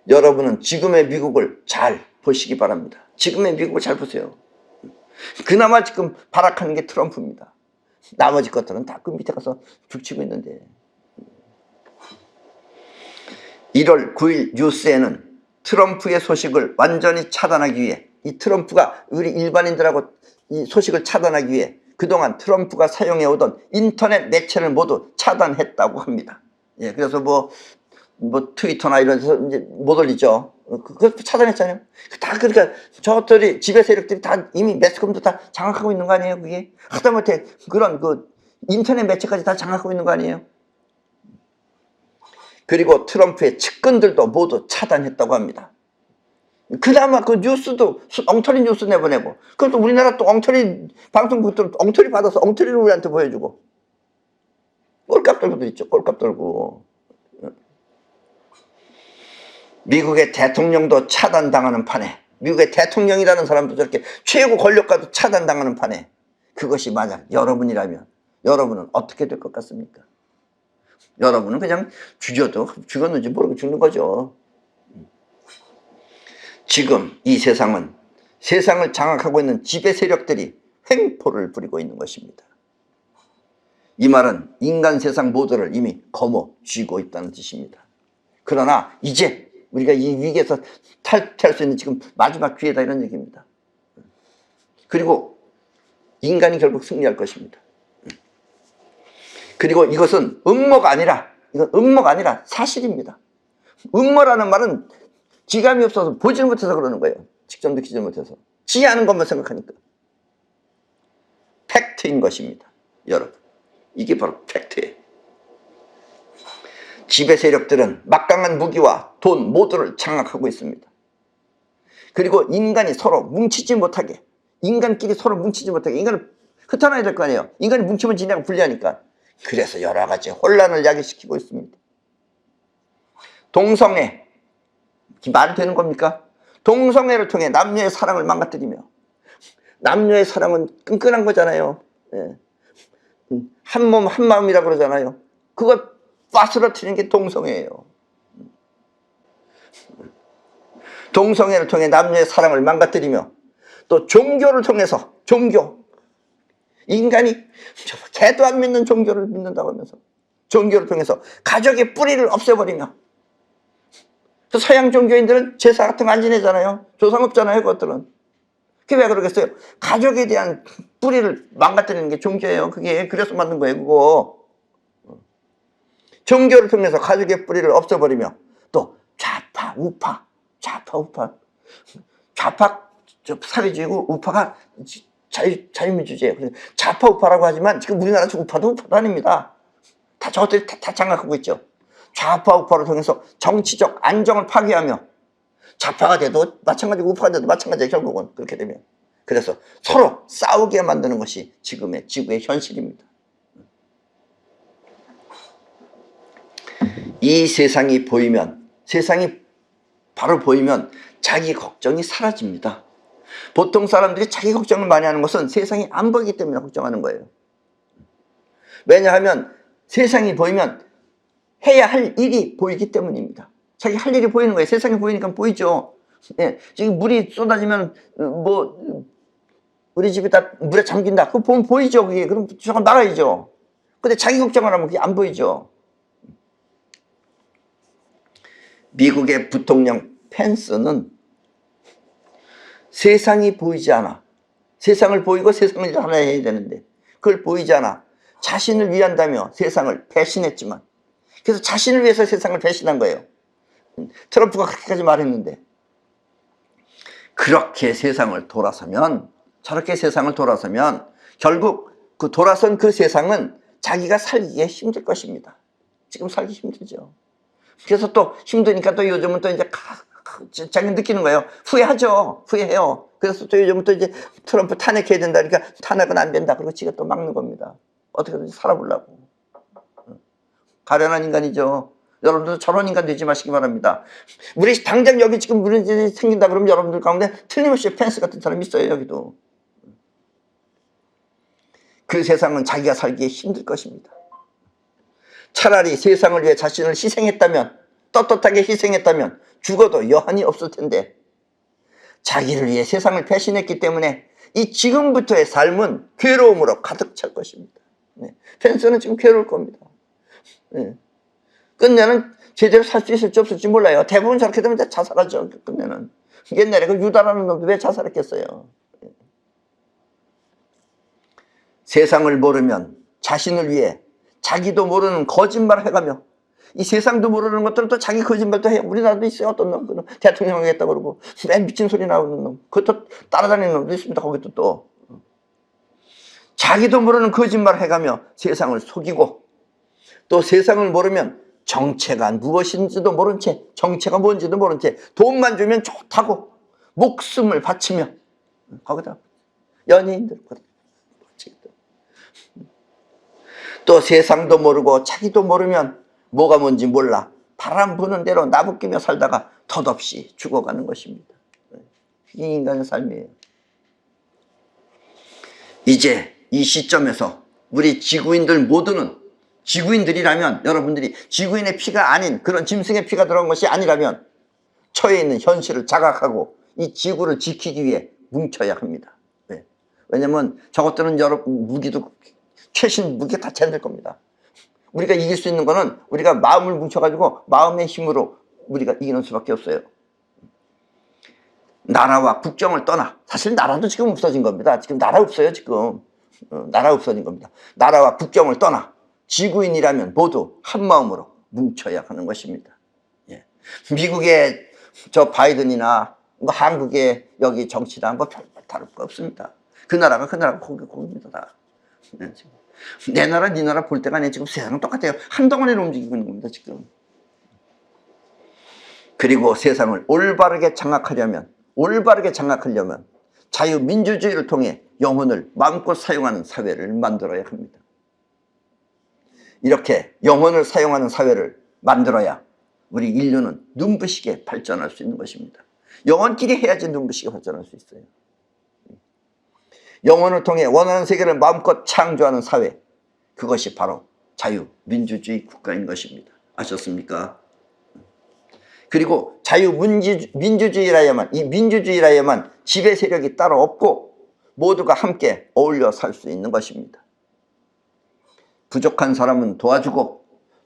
Speaker 1: 여러분은 지금의 미국을 잘 보시기 바랍니다. 지금의 미국을 잘 보세요. 그나마 지금 발악하는 게 트럼프입니다. 나머지 것들은 다 그 밑에 가서 죽치고 있는데. 1월 9일 뉴스에는 트럼프의 소식을 완전히 차단하기 위해, 이 트럼프가 우리 일반인들하고 이 소식을 차단하기 위해 그동안 트럼프가 사용해오던 인터넷 매체를 모두 차단했다고 합니다. 예, 그래서 뭐 트위터나 이런 데서 이제 못 올리죠. 그거 차단했잖아요. 다 그러니까 저것들이 지배 세력들이 다 이미 매스컴도 다 장악하고 있는 거 아니에요, 그게? 하다못해 그런 그 인터넷 매체까지 다 장악하고 있는 거 아니에요? 그리고 트럼프의 측근들도 모두 차단했다고 합니다. 그나마 그 뉴스도 엉터리 뉴스 내보내고, 그럼 또 우리나라 또 엉터리 방송국들은 엉터리 받아서 엉터리를 우리한테 보여주고, 꼴값 떨고도 있죠. 꼴값 떨고. 미국의 대통령도 차단당하는 판에, 미국의 대통령이라는 사람도 저렇게 최고 권력가도 차단당하는 판에, 그것이 만약 여러분이라면 여러분은 어떻게 될 것 같습니까? 여러분은 그냥 죽었는지 모르고 죽는 거죠. 지금 이 세상은 세상을 장악하고 있는 지배 세력들이 횡포를 부리고 있는 것입니다. 이 말은 인간 세상 모두를 이미 거머쥐고 있다는 뜻입니다. 그러나 이제 우리가 이 위기에서 탈피할 수 있는 지금 마지막 기회다, 이런 얘기입니다. 그리고 인간이 결국 승리할 것입니다. 그리고 이것은 음모가 아니라, 이건 음모가 아니라 사실입니다. 음모라는 말은 지감이 없어서 보지를 못해서 그러는 거예요. 직접 느끼지 못해서. 지하는 것만 생각하니까. 팩트인 것입니다. 여러분, 이게 바로 팩트예요. 지배 세력들은 막강한 무기와 돈 모두를 장악하고 있습니다. 그리고 인간이 서로 뭉치지 못하게, 인간끼리 서로 뭉치지 못하게, 인간을 흩어놔야 될 거 아니에요. 인간이 뭉치면 지네가 불리하니까. 그래서 여러 가지 혼란을 야기시키고 있습니다. 동성애, 말이 되는 겁니까? 동성애를 통해 남녀의 사랑을 망가뜨리며, 남녀의 사랑은 끈끈한 거잖아요. 예. 한 몸 한 마음이라고 그러잖아요. 그걸 빠스러뜨리는 게 동성애예요. 동성애를 통해 남녀의 사랑을 망가뜨리며, 또 종교를 통해서, 종교, 인간이 개도 안 믿는 종교를 믿는다고 하면서 종교를 통해서 가족의 뿌리를 없애버리며, 서양 종교인들은 제사 같은 거 안 지내잖아요. 조상 없잖아요, 그것들은. 그게 왜 그러겠어요? 가족에 대한 뿌리를 망가뜨리는 게 종교예요. 그게 그래서 만든 거예요, 그거. 종교를 통해서 가족의 뿌리를 없애버리며, 또 좌파, 우파, 좌파 사회주의고 우파가 자유민주주의예요. 좌파 우파라고 하지만 지금 우리나라 우파도 아닙니다. 다 저것들이 다 장악하고 있죠. 좌파 우파를 통해서 정치적 안정을 파괴하며, 좌파가 돼도 마찬가지고 우파가 돼도 마찬가지예요, 결국은. 그렇게 되면. 그래서 서로 싸우게 만드는 것이 지금의 지구의 현실입니다. 이 세상이 보이면, 세상이 바로 보이면 자기 걱정이 사라집니다. 보통 사람들이 자기 걱정을 많이 하는 것은 세상이 안 보이기 때문에 걱정하는 거예요. 왜냐하면 세상이 보이면 해야 할 일이 보이기 때문입니다. 자기 할 일이 보이는 거예요. 세상이 보이니까 보이죠. 예, 지금 물이 쏟아지면 우리 집이 다 물에 잠긴다. 그거 보면 보이죠, 그게. 그럼 저건 나가야죠. 근데 자기 걱정을 하면 그게 안 보이죠. 미국의 부통령 펜스는 세상이 보이지 않아. 세상을 보이고 세상을 하나 해야 되는데 그걸 보이지 않아. 자신을 위한다며 세상을 배신했지만, 그래서 자신을 위해서 세상을 배신한 거예요. 트럼프가 그렇게까지 말했는데, 그렇게 세상을 돌아서면, 저렇게 세상을 돌아서면 결국 그 돌아선 그 세상은 자기가 살기에 힘들 것입니다. 지금 살기 힘들죠. 그래서 또 힘드니까 또 요즘은 또 이제 자기 느끼는 거예요. 후회하죠. 후회해요. 그래서 또 요즘 또 이제 트럼프 탄핵해야 된다. 그러니까 탄핵은 안 된다. 그리고 지가 또 막는 겁니다. 어떻게든지 살아보려고. 가련한 인간이죠. 여러분들도 저런 인간 되지 마시기 바랍니다. 우리 당장 여기 지금 문제 생긴다 그러면 여러분들 가운데 틀림없이 펜스 같은 사람이 있어요. 여기도. 그 세상은 자기가 살기에 힘들 것입니다. 차라리 세상을 위해 자신을 희생했다면, 떳떳하게 희생했다면 죽어도 여한이 없을 텐데, 자기를 위해 세상을 배신했기 때문에 이 지금부터의 삶은 괴로움으로 가득 찰 것입니다. 네. 펜스는 지금 괴로울 겁니다. 네. 끝내는 제대로 살 수 있을지 없을지 몰라요. 대부분 저렇게 되면 자살하죠. 끝내는. 옛날에 그 유다라는 놈도 왜 자살했겠어요. 세상을 모르면 자신을 위해 자기도 모르는 거짓말을 해가며, 이 세상도 모르는 것들은 또 자기 거짓말도 해요. 우리나라도 있어요. 어떤 놈, 그럼 대통령 하겠다 그러고 맨 미친 소리 나오는 놈, 그것도 따라다니는 놈도 있습니다. 거기도 또 자기도 모르는 거짓말을 해가며 세상을 속이고, 또 세상을 모르면 정체가 무엇인지도 모른 채, 정체가 뭔지도 모른 채 돈만 주면 좋다고 목숨을 바치며, 거기다 연예인들 또 세상도 모르고 자기도 모르면 뭐가 뭔지 몰라 바람 부는 대로 나부끼며 살다가 덧없이 죽어가는 것입니다. 이게 인간의 삶이에요. 이제 이 시점에서 우리 지구인들 모두는, 지구인들이라면, 여러분들이 지구인의 피가 아닌 그런 짐승의 피가 들어간 것이 아니라면 처해 있는 현실을 자각하고 이 지구를 지키기 위해 뭉쳐야 합니다. 왜냐면 저것들은 여러 무기도 최신 무기 다 쟤네들 겁니다. 우리가 이길 수 있는 거는 우리가 마음을 뭉쳐가지고 마음의 힘으로 우리가 이기는 수밖에 없어요. 나라와 국경을 떠나, 사실 나라도 지금 없어진 겁니다. 지금 나라 없어요. 지금 나라 없어진 겁니다. 나라와 국경을 떠나 지구인이라면 모두 한 마음으로 뭉쳐야 하는 것입니다. 예. 미국의 저 바이든이나 뭐 한국의 여기 정치나 뭐 별 다를 거 없습니다. 그 나라가 거기입니다. 다. 네, 지금. 내 나라, 네 나라 볼 때가 아니에요. 지금 세상은 똑같아요. 한덩어리로 움직이고 있는 겁니다. 지금. 그리고 세상을 올바르게 장악하려면 자유민주주의를 통해 영혼을 마음껏 사용하는 사회를 만들어야 합니다. 이렇게 영혼을 사용하는 사회를 만들어야 우리 인류는 눈부시게 발전할 수 있는 것입니다. 영혼끼리 해야지 눈부시게 발전할 수 있어요. 영혼을 통해 원하는 세계를 마음껏 창조하는 사회, 그것이 바로 자유민주주의 국가인 것입니다. 아셨습니까? 그리고 자유민주주의라야만, 이 민주주의라야만 지배 세력이 따로 없고 모두가 함께 어울려 살 수 있는 것입니다. 부족한 사람은 도와주고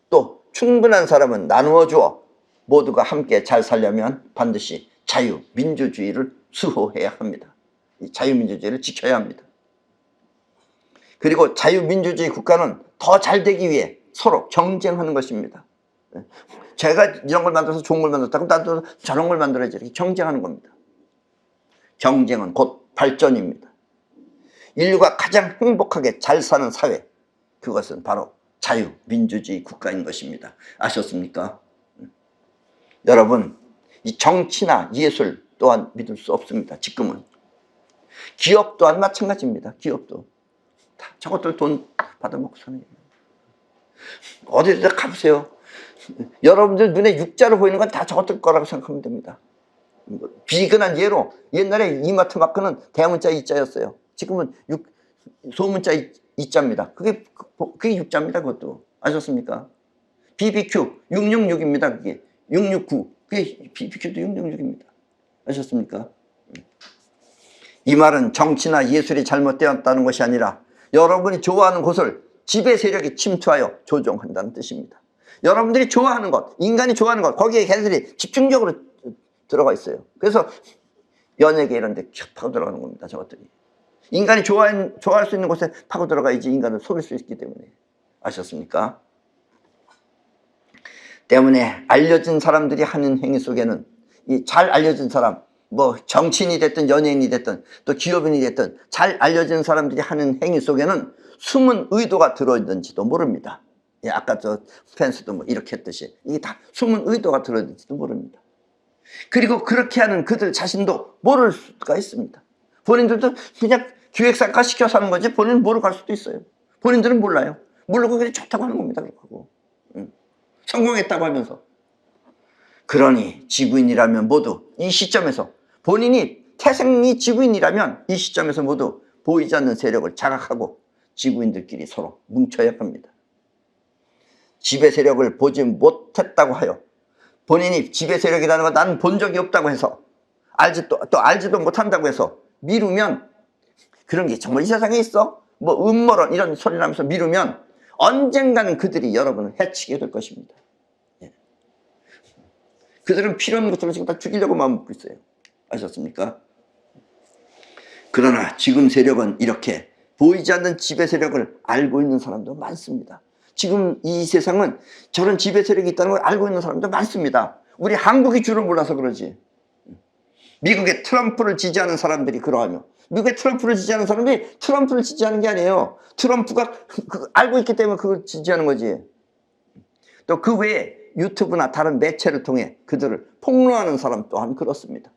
Speaker 1: 또 충분한 사람은 나누어 주어 모두가 함께 잘 살려면 반드시 자유민주주의를 수호해야 합니다. 이 자유민주주의를 지켜야 합니다. 그리고 자유민주주의 국가는 더 잘 되기 위해 서로 경쟁하는 것입니다. 제가 이런 걸 만들어서 좋은 걸 만들었다 그럼 나도 저런 걸 만들어야지, 이렇게 경쟁하는 겁니다. 경쟁은 곧 발전입니다. 인류가 가장 행복하게 잘 사는 사회, 그것은 바로 자유민주주의 국가인 것입니다. 아셨습니까? 여러분, 이 정치나 예술 또한 믿을 수 없습니다. 지금은 기업 또한 마찬가지입니다. 기업도 다 저것들 돈 받아먹고 사는 거예요. 어디다 가보세요. 여러분들 눈에 육자로 보이는 건 다 저것들 거라고 생각하면 됩니다. 비근한 예로 옛날에 이마트 마크는 대문자 이자였어요. 지금은 소문자 이자입니다. 그게 육자입니다. 그것도 아셨습니까? BBQ 666입니다. 그게 669. 그게 BBQ도 666입니다. 아셨습니까? 이 말은 정치나 예술이 잘못되었다는 것이 아니라 여러분이 좋아하는 곳을 지배 세력이 침투하여 조종한다는 뜻입니다. 여러분들이 좋아하는 것, 인간이 좋아하는 것, 거기에 걔네들이 집중적으로 들어가 있어요. 그래서 연예계 이런 데 파고 들어가는 겁니다. 저것들이. 인간이 좋아할 수 있는 곳에 파고 들어가야지 인간을 속일 수 있기 때문에. 아셨습니까? 때문에 알려진 사람들이 하는 행위 속에는, 이 잘 알려진 사람, 뭐 정치인이 됐든 연예인이 됐든 또 기업인이 됐든 잘 알려진 사람들이 하는 행위 속에는 숨은 의도가 들어있는지도 모릅니다. 예, 아까 저 펜스도 뭐 이렇게 했듯이 이게 다 숨은 의도가 들어있는지도 모릅니다. 그리고 그렇게 하는 그들 자신도 모를 수가 있습니다. 본인들도 그냥 기획사가 시켜서 하는 거지 본인은 모르고 갈 수도 있어요. 본인들은 몰라요. 모르고 그냥 좋다고 하는 겁니다. 그렇고 성공했다고 하면서. 그러니 지구인이라면 모두 이 시점에서 본인이 태생이 지구인이라면 이 시점에서 모두 보이지 않는 세력을 자각하고 지구인들끼리 서로 뭉쳐야 합니다. 지배 세력을 보지 못했다고 하여 본인이 지배 세력이라는 걸 나는 본 적이 없다고 해서 또 알지도 못한다고 해서 미루면, 그런 게 정말 이 세상에 있어? 뭐 음모론 이런 소리를 하면서 미루면 언젠가는 그들이 여러분을 해치게 될 것입니다. 예. 그들은 필요 없는 것들을 지금 다 죽이려고 마음먹고 있어요. 아셨습니까? 그러나 지금 세력은 이렇게 보이지 않는 지배 세력을 알고 있는 사람도 많습니다. 지금 이 세상은 저런 지배 세력이 있다는 걸 알고 있는 사람도 많습니다. 우리 한국이 줄을 몰라서 그러지. 미국의 트럼프를 지지하는 사람들이 그러하며, 미국의 트럼프를 지지하는 사람들이 트럼프를 지지하는 게 아니에요. 트럼프가 알고 있기 때문에 그걸 지지하는 거지. 또 그 외에 유튜브나 다른 매체를 통해 그들을 폭로하는 사람 또한 그렇습니다.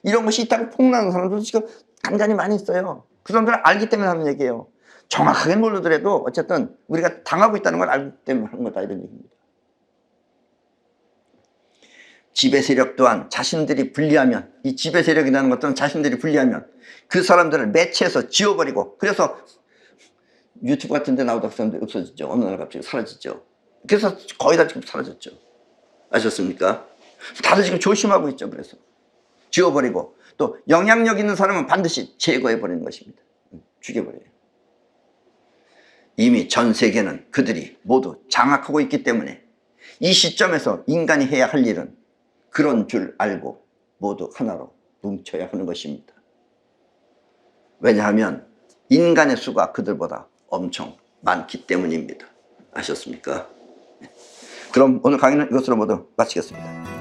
Speaker 1: 이런 것이 있다고 폭로하는 사람들도 지금 간간히 많이 있어요. 그 사람들은 알기 때문에 하는 얘기예요. 정확하게 모르더라도 어쨌든 우리가 당하고 있다는 걸 알기 때문에 하는 거다, 이런 얘기입니다. 지배 세력 또한 자신들이 불리하면, 이 지배 세력이라는 것들은 자신들이 불리하면 그 사람들을 매체에서 지워버리고, 그래서 유튜브 같은 데 나오다 그 사람들이 없어지죠. 어느 날 갑자기 사라지죠. 그래서 거의 다 지금 사라졌죠. 아셨습니까? 다들 지금 조심하고 있죠. 그래서 지워버리고, 또 영향력 있는 사람은 반드시 제거해버리는 것입니다. 죽여버려요. 이미 전 세계는 그들이 모두 장악하고 있기 때문에 이 시점에서 인간이 해야 할 일은 그런 줄 알고 모두 하나로 뭉쳐야 하는 것입니다. 왜냐하면 인간의 수가 그들보다 엄청 많기 때문입니다. 아셨습니까? 그럼 오늘 강의는 이것으로 모두 마치겠습니다.